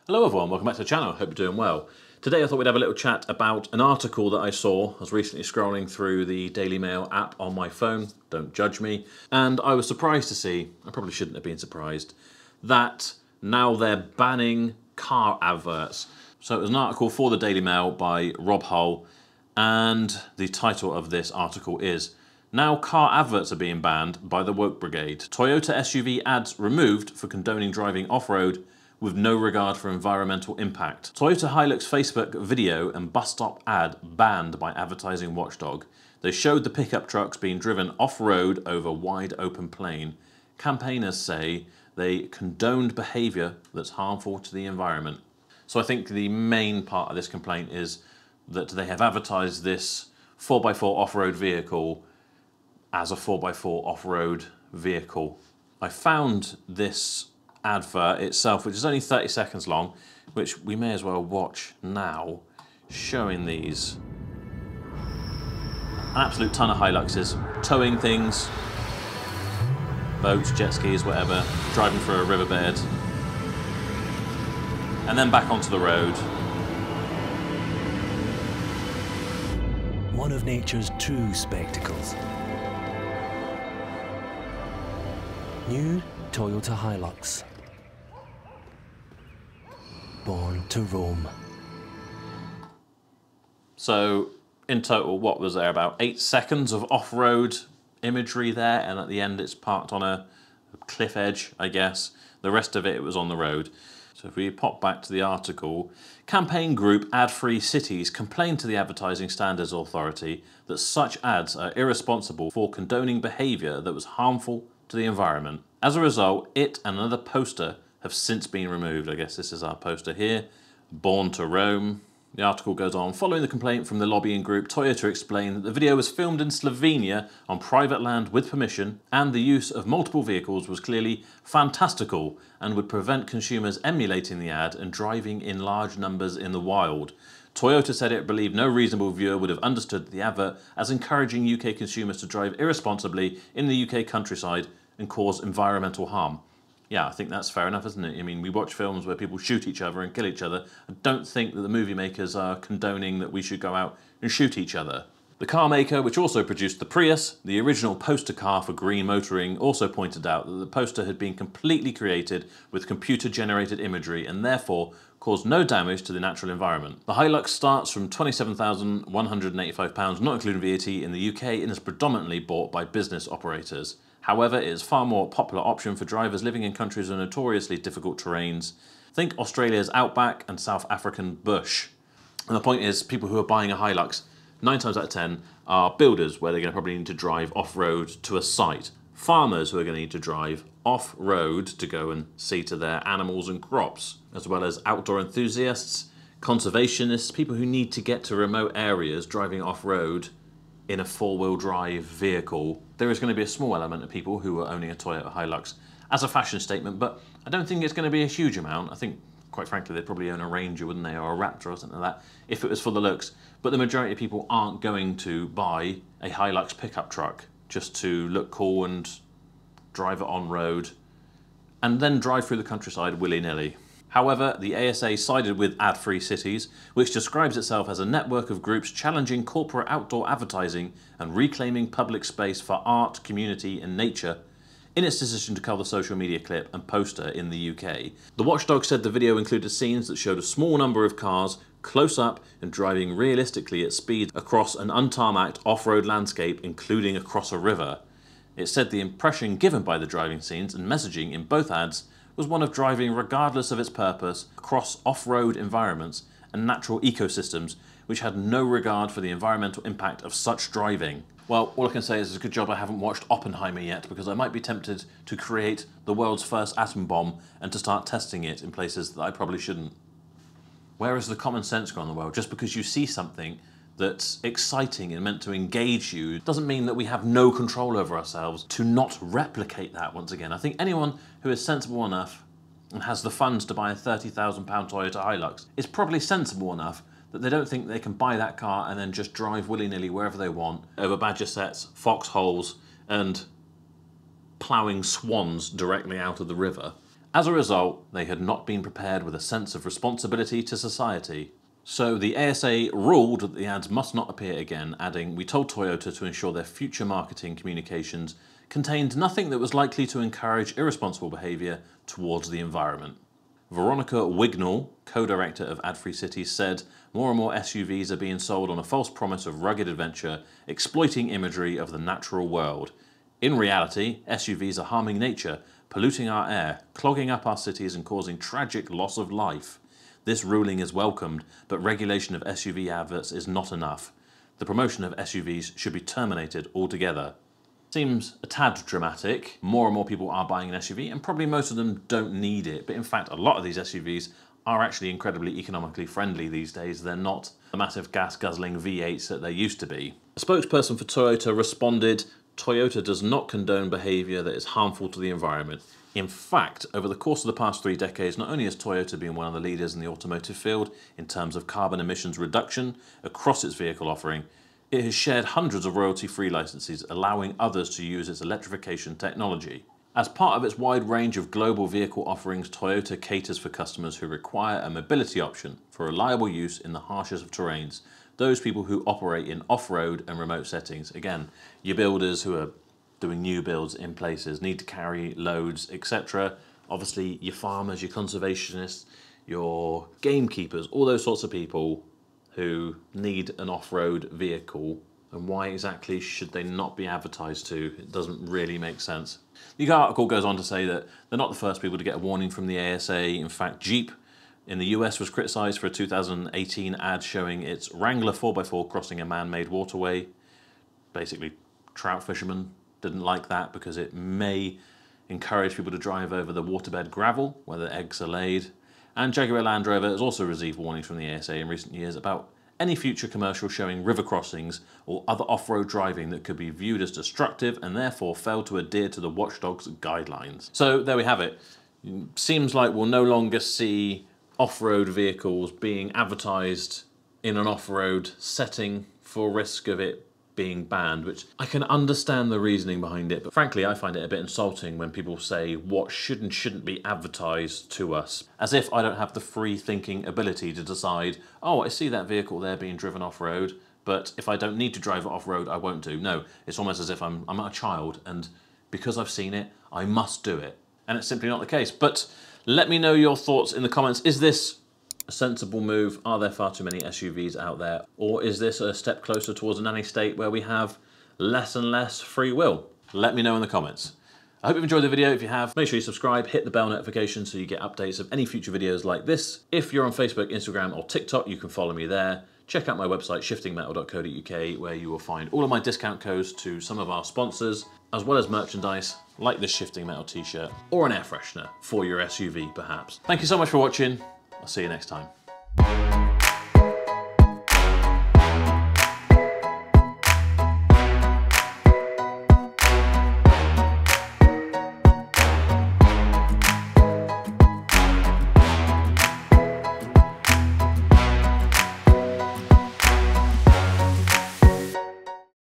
Hello everyone, welcome back to the channel, hope you're doing well. Today I thought we'd have a little chat about an article that I saw. I was recently scrolling through the Daily Mail app on my phone, don't judge me, and I was surprised to see, I probably shouldn't have been surprised, that now they're banning car adverts. So it was an article for the Daily Mail by Rob Hull, and the title of this article is "Now car adverts are being banned by the woke brigade. Toyota SUV ads removed for condoning driving off-road with no regard for environmental impact. Toyota Hilux Facebook video and bus stop ad banned by advertising watchdog. They showed the pickup trucks being driven off-road over wide open plain. Campaigners say they condoned behaviour that's harmful to the environment." So I think the main part of this complaint is that they have advertised this 4x4 off-road vehicle as a 4x4 off-road vehicle. I found this advert itself, which is only 30 seconds long, which we may as well watch now, showing these. An absolute ton of Hiluxes, towing things, boats, jet skis, whatever, driving through a riverbed, and then back onto the road. One of nature's true spectacles. New Toyota Hilux. Born to roam. So in total, what was there, about 8 seconds of off-road imagery there, and at the end it's parked on a cliff edge, I guess. The rest of it was on the road. So if we pop back to the article, campaign group Ad-Free Cities complained to the Advertising Standards Authority that such ads are irresponsible for condoning behaviour that was harmful to the environment. As a result, it and another poster have since been removed. I guess this is our poster here, Born to Roam. The article goes on, following the complaint from the lobbying group, Toyota explained that the video was filmed in Slovenia on private land with permission, and the use of multiple vehicles was clearly fantastical and would prevent consumers emulating the ad and driving in large numbers in the wild. Toyota said it believed no reasonable viewer would have understood the advert as encouraging UK consumers to drive irresponsibly in the UK countryside and cause environmental harm. Yeah, I think that's fair enough, isn't it? I mean, we watch films where people shoot each other and kill each other. I don't think that the movie makers are condoning that we should go out and shoot each other. The car maker, which also produced the Prius, the original poster car for green motoring, also pointed out that the poster had been completely created with computer-generated imagery and therefore caused no damage to the natural environment. The Hilux starts from £27,185, not including VAT, in the UK, and is predominantly bought by business operators. However, it is a far more popular option for drivers living in countries with notoriously difficult terrains. Think Australia's outback and South African bush. And the point is, people who are buying a Hilux, 9 times out of 10, are builders where they're going to probably need to drive off-road to a site. Farmers who are going to need to drive off-road to go and see to their animals and crops, as well as outdoor enthusiasts, conservationists, people who need to get to remote areas driving off-road in a four-wheel drive vehicle. There is going to be a small element of people who are owning a Toyota Hilux as a fashion statement, but I don't think it's going to be a huge amount. I think, quite frankly, they'd probably own a Ranger, wouldn't they, or a Raptor or something like that, if it was for the looks. But the majority of people aren't going to buy a Hilux pickup truck just to look cool and drive it on road and then drive through the countryside willy-nilly. However, the ASA sided with Ad-Free Cities, which describes itself as a network of groups challenging corporate outdoor advertising and reclaiming public space for art, community and nature, in its decision to cull the social media clip and poster in the UK. The watchdog said the video included scenes that showed a small number of cars close up and driving realistically at speed across an untarmacked off-road landscape, including across a river. It said the impression given by the driving scenes and messaging in both ads was one of driving regardless of its purpose across off-road environments and natural ecosystems which had no regard for the environmental impact of such driving. Well, all I can say is it's a good job I haven't watched Oppenheimer yet, because I might be tempted to create the world's first atom bomb and to start testing it in places that I probably shouldn't. Where is the common sense gone in the world? Just because you see something that's exciting and meant to engage you doesn't mean that we have no control over ourselves to not replicate that once again. I think anyone who is sensible enough and has the funds to buy a £30,000 Toyota Hilux is probably sensible enough that they don't think they can buy that car and then just drive willy-nilly wherever they want over badger sets, foxholes and ploughing swans directly out of the river. As a result, they had not been prepared with a sense of responsibility to society. So the ASA ruled that the ads must not appear again, adding, "We told Toyota to ensure their future marketing communications contained nothing that was likely to encourage irresponsible behaviour towards the environment." Veronica Wignall, co-director of Ad-Free Cities, said, "More and more SUVs are being sold on a false promise of rugged adventure, exploiting imagery of the natural world. In reality, SUVs are harming nature, polluting our air, clogging up our cities and causing tragic loss of life. This ruling is welcomed, but regulation of SUV adverts is not enough. The promotion of SUVs should be terminated altogether." Seems a tad dramatic. More and more people are buying an SUV, and probably most of them don't need it. But in fact, a lot of these SUVs are actually incredibly economically friendly these days. They're not the massive gas-guzzling V8s that they used to be. A spokesperson for Toyota responded, "Toyota does not condone behaviour that is harmful to the environment. In fact, over the course of the past 3 decades, not only has Toyota been one of the leaders in the automotive field in terms of carbon emissions reduction across its vehicle offering, it has shared hundreds of royalty-free licenses, allowing others to use its electrification technology. As part of its wide range of global vehicle offerings, Toyota caters for customers who require a mobility option for reliable use in the harshest of terrains, those people who operate in off-road and remote settings." Again, your builders who are doing new builds in places, need to carry loads, etc. Obviously, your farmers, your conservationists, your gamekeepers, all those sorts of people who need an off-road vehicle. And why exactly should they not be advertised to? It doesn't really make sense. The article goes on to say that they're not the first people to get a warning from the ASA. In fact, Jeep in the US was criticised for a 2018 ad showing its Wrangler 4x4 crossing a man-made waterway. Basically, trout fishermen didn't like that because it may encourage people to drive over the waterbed gravel where the eggs are laid. And Jaguar Land Rover has also received warnings from the ASA in recent years about any future commercial showing river crossings or other off-road driving that could be viewed as destructive and therefore fail to adhere to the watchdog's guidelines. So there we have it. Seems like we'll no longer see off-road vehicles being advertised in an off-road setting for risk of it being banned, which I can understand the reasoning behind it, but frankly I find it a bit insulting when people say what should and shouldn't be advertised to us, as if I don't have the free thinking ability to decide, oh, I see that vehicle there being driven off-road, but if I don't need to drive it off-road I won't do. No, it's almost as if I'm a child and because I've seen it I must do it, and it's simply not the case. But let me know your thoughts in the comments. Is this a sensible move? Are there far too many SUVs out there? Or is this a step closer towards a nanny state where we have less and less free will? Let me know in the comments. I hope you've enjoyed the video. If you have, make sure you subscribe, hit the bell notification so you get updates of any future videos like this. If you're on Facebook, Instagram or TikTok, you can follow me there. Check out my website, shiftingmetal.co.uk, where you will find all of my discount codes to some of our sponsors, as well as merchandise like this Shifting Metal t-shirt or an air freshener for your SUV perhaps. Thank you so much for watching. I'll see you next time.